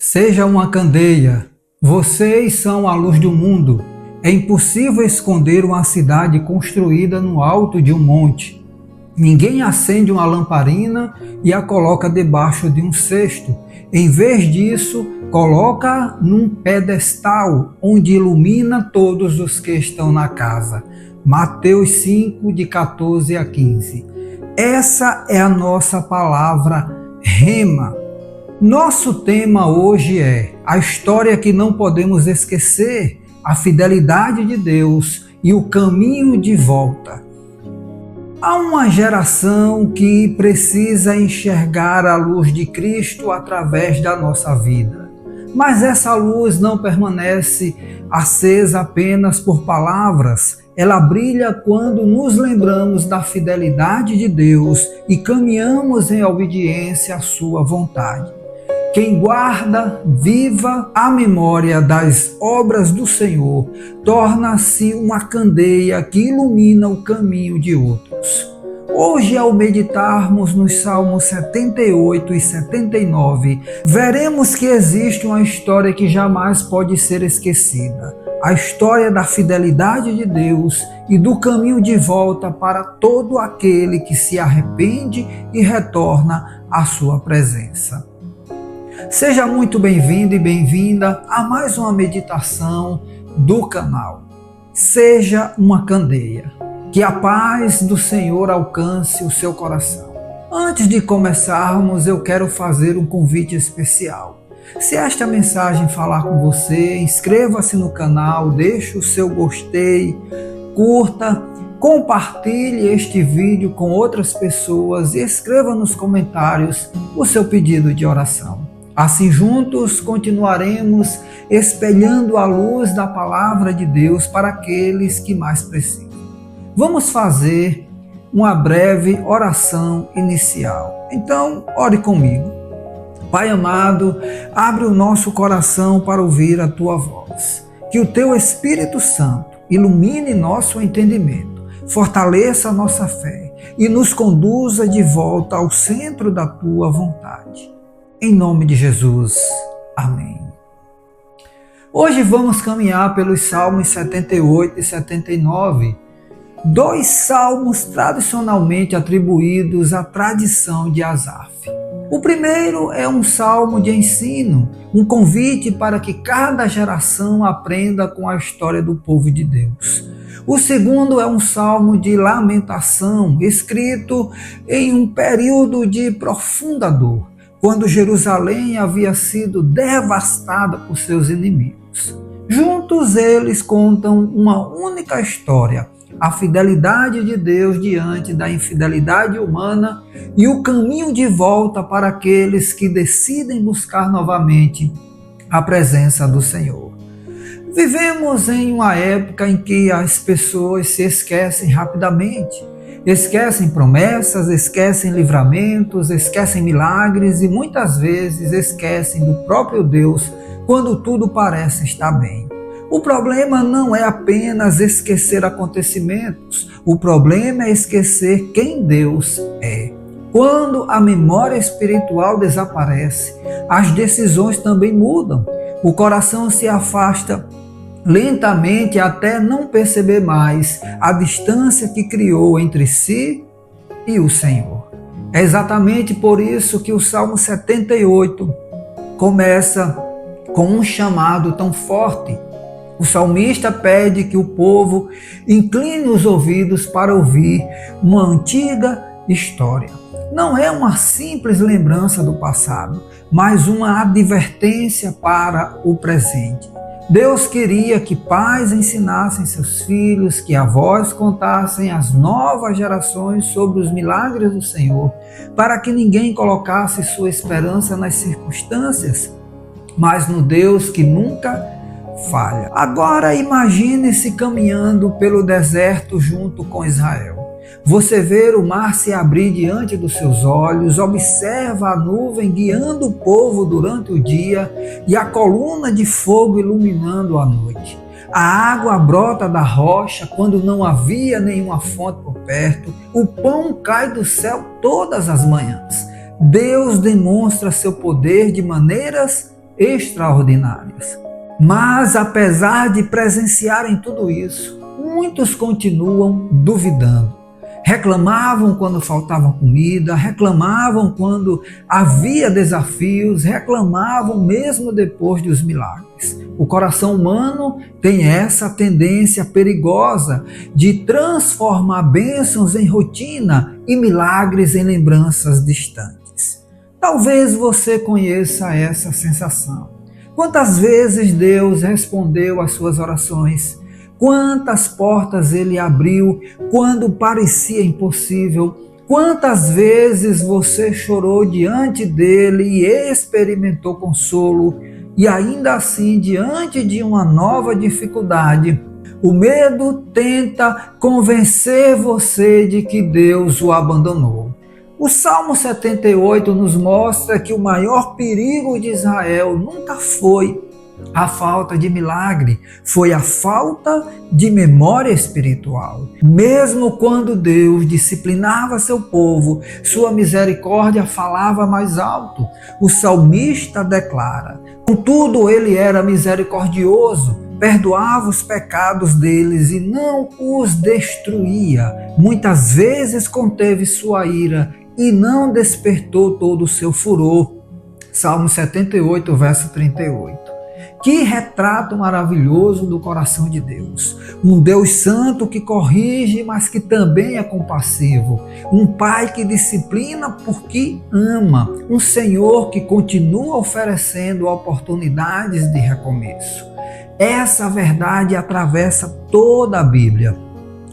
Seja uma candeia. Vocês são a luz do mundo. É impossível esconder uma cidade construída no alto de um monte. Ninguém acende uma lamparina e a coloca debaixo de um cesto. Em vez disso, coloca num pedestal onde ilumina todos os que estão na casa. Mateus 5, de 14 a 15. Essa é a nossa palavra Rema. Nosso tema hoje é a história que não podemos esquecer, a fidelidade de Deus e o caminho de volta. Há uma geração que precisa enxergar a luz de Cristo através da nossa vida. Mas essa luz não permanece acesa apenas por palavras. Ela brilha quando nos lembramos da fidelidade de Deus e caminhamos em obediência à sua vontade. Quem guarda viva a memória das obras do Senhor torna-se uma candeia que ilumina o caminho de outros. Hoje, ao meditarmos nos Salmos 78 e 79, veremos que existe uma história que jamais pode ser esquecida. A história da fidelidade de Deus e do caminho de volta para todo aquele que se arrepende e retorna à sua presença. Seja muito bem-vindo e bem-vinda a mais uma meditação do canal. Seja uma candeia. Que a paz do Senhor alcance o seu coração. Antes de começarmos, eu quero fazer um convite especial. Se esta mensagem falar com você, inscreva-se no canal, deixe o seu gostei, curta, compartilhe este vídeo com outras pessoas e escreva nos comentários o seu pedido de oração. Assim, juntos, continuaremos espelhando a luz da palavra de Deus para aqueles que mais precisam. Vamos fazer uma breve oração inicial. Então, ore comigo. Pai amado, abre o nosso coração para ouvir a Tua voz. Que o Teu Espírito Santo ilumine nosso entendimento, fortaleça a nossa fé e nos conduza de volta ao centro da Tua vontade. Em nome de Jesus. Amém. Hoje vamos caminhar pelos Salmos 78 e 79, dois salmos tradicionalmente atribuídos à tradição de Asaf. O primeiro é um salmo de ensino, um convite para que cada geração aprenda com a história do povo de Deus. O segundo é um salmo de lamentação, escrito em um período de profunda dor, quando Jerusalém havia sido devastada por seus inimigos. Juntos eles contam uma única história, a fidelidade de Deus diante da infidelidade humana e o caminho de volta para aqueles que decidem buscar novamente a presença do Senhor. Vivemos em uma época em que as pessoas se esquecem rapidamente. Esquecem promessas, esquecem livramentos, esquecem milagres e muitas vezes esquecem do próprio Deus quando tudo parece estar bem. O problema não é apenas esquecer acontecimentos, o problema é esquecer quem Deus é. Quando a memória espiritual desaparece, as decisões também mudam. O coração se afasta lentamente até não perceber mais a distância que criou entre si e o Senhor. É exatamente por isso que o Salmo 78 começa com um chamado tão forte. O salmista pede que o povo incline os ouvidos para ouvir uma antiga história. Não é uma simples lembrança do passado, mas uma advertência para o presente. Deus queria que pais ensinassem seus filhos, que avós contassem às novas gerações sobre os milagres do Senhor, para que ninguém colocasse sua esperança nas circunstâncias, mas no Deus que nunca falha. Agora imagine-se caminhando pelo deserto junto com Israel. Você vê o mar se abrir diante dos seus olhos, observa a nuvem guiando o povo durante o dia e a coluna de fogo iluminando a noite. A água brota da rocha quando não havia nenhuma fonte por perto. O pão cai do céu todas as manhãs. Deus demonstra seu poder de maneiras extraordinárias. Mas, apesar de presenciarem tudo isso, muitos continuam duvidando. Reclamavam quando faltava comida, reclamavam quando havia desafios, reclamavam mesmo depois dos milagres. O coração humano tem essa tendência perigosa de transformar bênçãos em rotina e milagres em lembranças distantes. Talvez você conheça essa sensação. Quantas vezes Deus respondeu às suas orações? Quantas portas Ele abriu quando parecia impossível? Quantas vezes você chorou diante dEle e experimentou consolo? E ainda assim, diante de uma nova dificuldade, o medo tenta convencer você de que Deus o abandonou. O Salmo 78 nos mostra que o maior perigo de Israel nunca foi a falta de milagre, foi a falta de memória espiritual. Mesmo quando Deus disciplinava seu povo, sua misericórdia falava mais alto. O salmista declara: contudo, ele era misericordioso, perdoava os pecados deles e não os destruía. Muitas vezes conteve sua ira e não despertou todo o seu furor. Salmo 78, verso 38. Que retrato maravilhoso do coração de Deus. Um Deus santo que corrige, mas que também é compassivo. Um Pai que disciplina porque ama. Um Senhor que continua oferecendo oportunidades de recomeço. Essa verdade atravessa toda a Bíblia.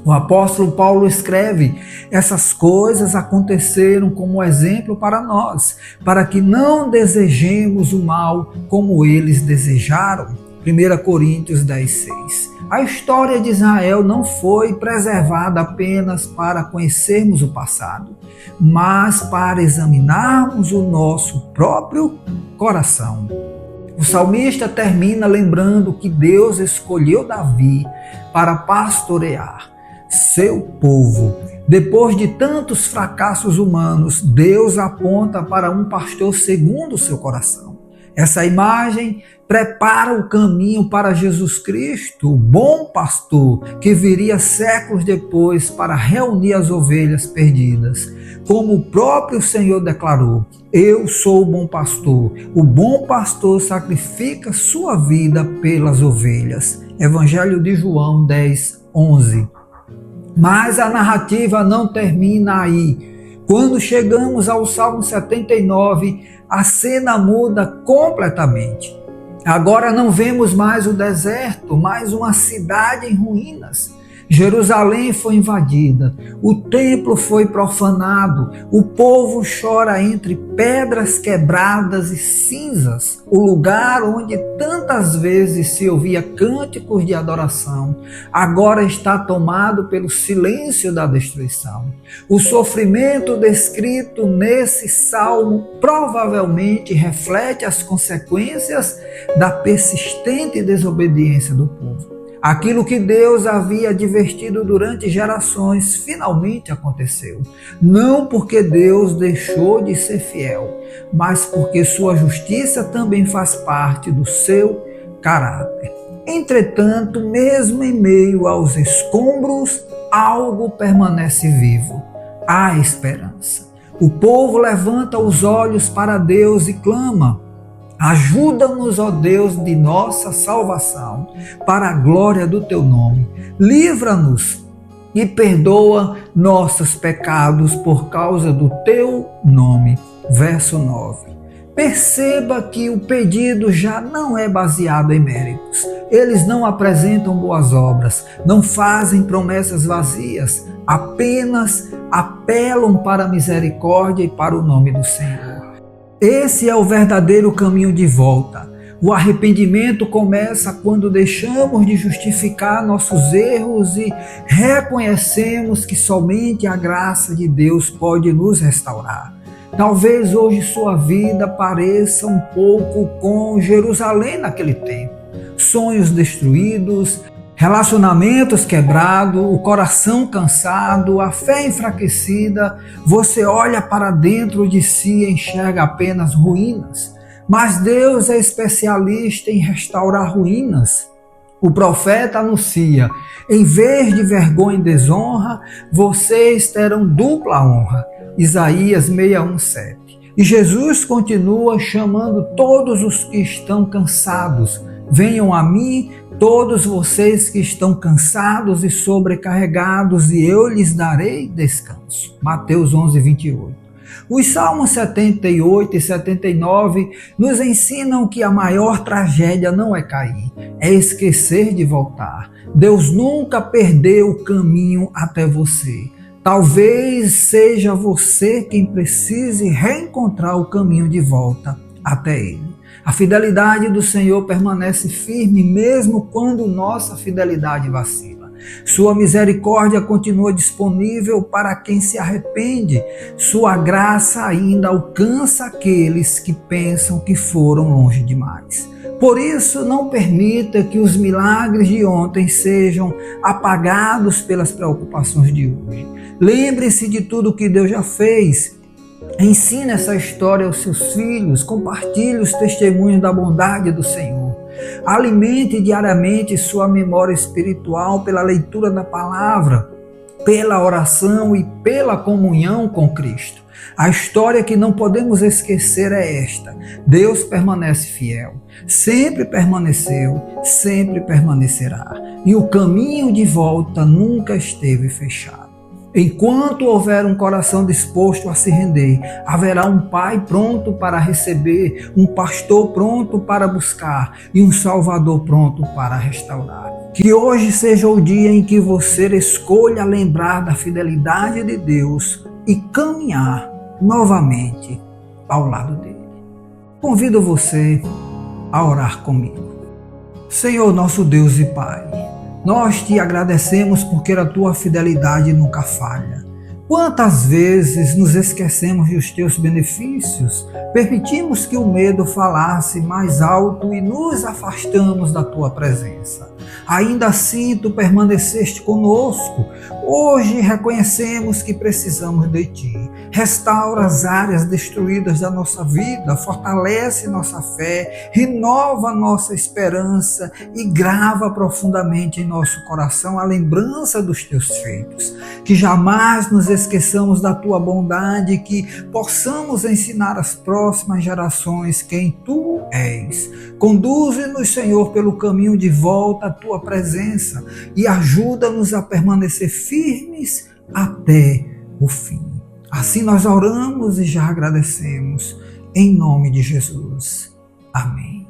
O apóstolo Paulo escreve: essas coisas aconteceram como exemplo para nós, para que não desejemos o mal como eles desejaram. 1 Coríntios 10:6. A história de Israel não foi preservada apenas para conhecermos o passado, mas para examinarmos o nosso próprio coração. O salmista termina lembrando que Deus escolheu Davi para pastorear seu povo. Depois de tantos fracassos humanos, Deus aponta para um pastor segundo o seu coração. Essa imagem prepara o caminho para Jesus Cristo, o bom pastor, que viria séculos depois para reunir as ovelhas perdidas. Como o próprio Senhor declarou: eu sou o bom pastor. O bom pastor sacrifica sua vida pelas ovelhas. Evangelho de João 10:11. Mas a narrativa não termina aí. Quando chegamos ao Salmo 79, a cena muda completamente. Agora não vemos mais o deserto, mas uma cidade em ruínas. Jerusalém foi invadida, o templo foi profanado, o povo chora entre pedras quebradas e cinzas. O lugar onde tantas vezes se ouvia cânticos de adoração, agora está tomado pelo silêncio da destruição. O sofrimento descrito nesse salmo provavelmente reflete as consequências da persistente desobediência do povo. Aquilo que Deus havia advertido durante gerações finalmente aconteceu. Não porque Deus deixou de ser fiel, mas porque sua justiça também faz parte do seu caráter. Entretanto, mesmo em meio aos escombros, algo permanece vivo: a esperança. O povo levanta os olhos para Deus e clama: ajuda-nos, ó Deus de nossa salvação, para a glória do teu nome. Livra-nos e perdoa nossos pecados por causa do teu nome. Verso 9. Perceba que o pedido já não é baseado em méritos. Eles não apresentam boas obras, não fazem promessas vazias, apenas apelam para a misericórdia e para o nome do Senhor. Esse é o verdadeiro caminho de volta. O arrependimento começa quando deixamos de justificar nossos erros e reconhecemos que somente a graça de Deus pode nos restaurar. Talvez hoje sua vida pareça um pouco com Jerusalém naquele tempo. Sonhos destruídos, relacionamentos quebrados, o coração cansado, a fé enfraquecida. Você olha para dentro de si e enxerga apenas ruínas. Mas Deus é especialista em restaurar ruínas. O profeta anuncia: em vez de vergonha e desonra, vocês terão dupla honra. Isaías 61:7. E Jesus continua chamando todos os que estão cansados: venham a mim, todos vocês que estão cansados e sobrecarregados, e eu lhes darei descanso. Mateus 11:28. Os Salmos 78 e 79 nos ensinam que a maior tragédia não é cair, é esquecer de voltar. Deus nunca perdeu o caminho até você. Talvez seja você quem precise reencontrar o caminho de volta até Ele. A fidelidade do Senhor permanece firme mesmo quando nossa fidelidade vacila. Sua misericórdia continua disponível para quem se arrepende. Sua graça ainda alcança aqueles que pensam que foram longe demais. Por isso, não permita que os milagres de ontem sejam apagados pelas preocupações de hoje. Lembre-se de tudo que Deus já fez. Ensine essa história aos seus filhos, compartilhe os testemunhos da bondade do Senhor. Alimente diariamente sua memória espiritual pela leitura da palavra, pela oração e pela comunhão com Cristo. A história que não podemos esquecer é esta: Deus permanece fiel, sempre permaneceu, sempre permanecerá, e o caminho de volta nunca esteve fechado. Enquanto houver um coração disposto a se render, haverá um pai pronto para receber, um pastor pronto para buscar e um salvador pronto para restaurar. Que hoje seja o dia em que você escolha lembrar da fidelidade de Deus e caminhar novamente ao lado dele. Convido você a orar comigo. Senhor, nosso Deus e Pai, nós te agradecemos porque a tua fidelidade nunca falha. Quantas vezes nos esquecemos dos teus benefícios, permitimos que o medo falasse mais alto e nos afastamos da tua presença. Ainda assim, tu permaneceste conosco. Hoje reconhecemos que precisamos de ti. Restaura as áreas destruídas da nossa vida, fortalece nossa fé, renova nossa esperança e grava profundamente em nosso coração a lembrança dos teus feitos. Que jamais nos esqueçamos da tua bondade, que possamos ensinar às próximas gerações quem tu és. Conduze-nos, Senhor, pelo caminho de volta à tua presença e ajuda-nos a permanecer firmes até o fim. Assim nós oramos e já agradecemos, em nome de Jesus. Amém.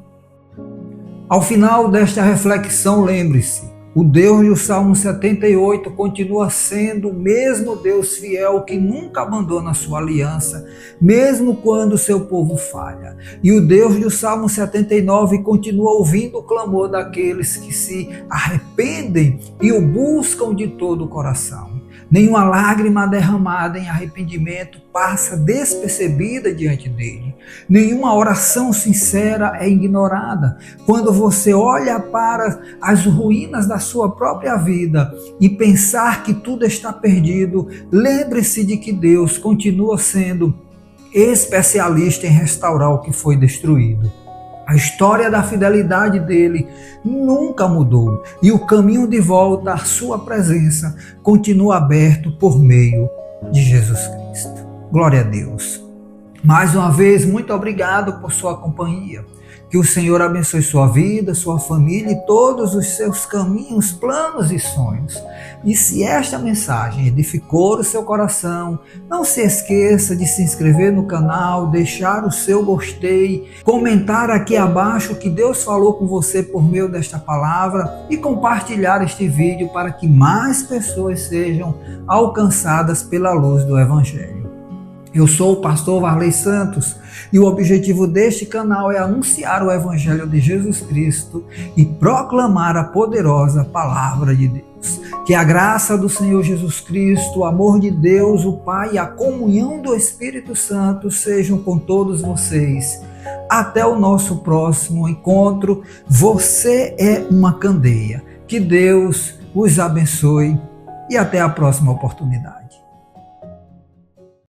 Ao final desta reflexão, lembre-se, o Deus do Salmo 78 continua sendo o mesmo Deus fiel que nunca abandona a sua aliança, mesmo quando o seu povo falha. E o Deus do Salmo 79 continua ouvindo o clamor daqueles que se arrependem e o buscam de todo o coração. Nenhuma lágrima derramada em arrependimento passa despercebida diante dele. Nenhuma oração sincera é ignorada. Quando você olha para as ruínas da sua própria vida e pensar que tudo está perdido, lembre-se de que Deus continua sendo especialista em restaurar o que foi destruído. A história da fidelidade dele nunca mudou e o caminho de volta à sua presença continua aberto por meio de Jesus Cristo. Glória a Deus. Mais uma vez, muito obrigado por sua companhia. Que o Senhor abençoe sua vida, sua família e todos os seus caminhos, planos e sonhos. E se esta mensagem edificou o seu coração, não se esqueça de se inscrever no canal, deixar o seu gostei, comentar aqui abaixo o que Deus falou com você por meio desta palavra e compartilhar este vídeo para que mais pessoas sejam alcançadas pela luz do Evangelho. Eu sou o pastor Varley Santos e o objetivo deste canal é anunciar o Evangelho de Jesus Cristo e proclamar a poderosa palavra de Deus. Que a graça do Senhor Jesus Cristo, o amor de Deus, o Pai e a comunhão do Espírito Santo sejam com todos vocês. Até o nosso próximo encontro. Você é uma candeia. Que Deus os abençoe e até a próxima oportunidade.